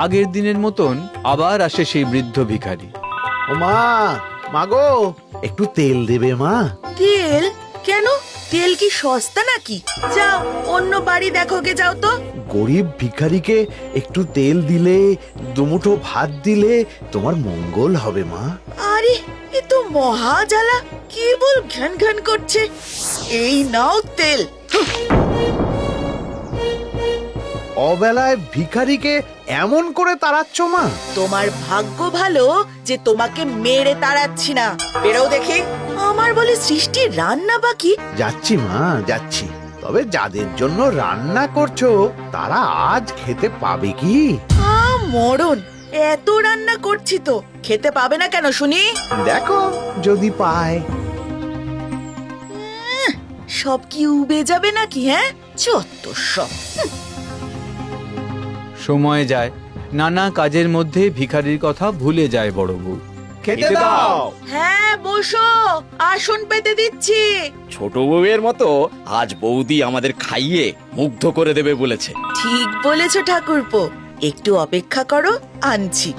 আগের দিনের মতন আবার আসে সেই বৃদ্ধ ভিখারি। ও মা, মাগো, একটু তেল দেবে মা? তেল? কেন? তেল কি সস্তা নাকি? যাও অন্য বাড়ি দেখো গে, যাও তো। গরিব ভিখারিকে একটু তেল দিলে, দুমুঠো ভাত দিলে তোমার মঙ্গল হবে মা। আরে এ তো মহা জ্বালা, কেবল ঘ্যান ঘ্যান করছে। এই নাও তেল। অবেলায় ভিখারিকে এমন করে তাড়াচ্ছ মা? তোমার ভাগ্য ভালো যে তোমাকে মেরে তাড়াচ্ছি না। বেরো দেখি। আমার বলে সৃষ্টি রান্না বাকি। যাচ্ছি মা, যাচ্ছি। তবে যাদের জন্য রান্না করছো তারা আজ খেতে পাবে কি? মরণ, এত রান্না করছি তো খেতে পাবে না কেন শুনি? দেখো যদি পায়। সব কি উবে যাবে নাকি? হ্যাঁ, যত সব। সময় যায়, নানা কাজের মধ্যে ভিখারির কথা ভুলে যায় বড় বউ। খেতে দাও। হ্যাঁ বসো, আসন পেতে দিচ্ছি। ছোট বউয়ের মতো আজ বৌদি আমাদের খাইয়ে মুগ্ধ করে দেবে বলেছে। ঠিক বলেছো ঠাকুরপো, একটু অপেক্ষা করো, আনছি।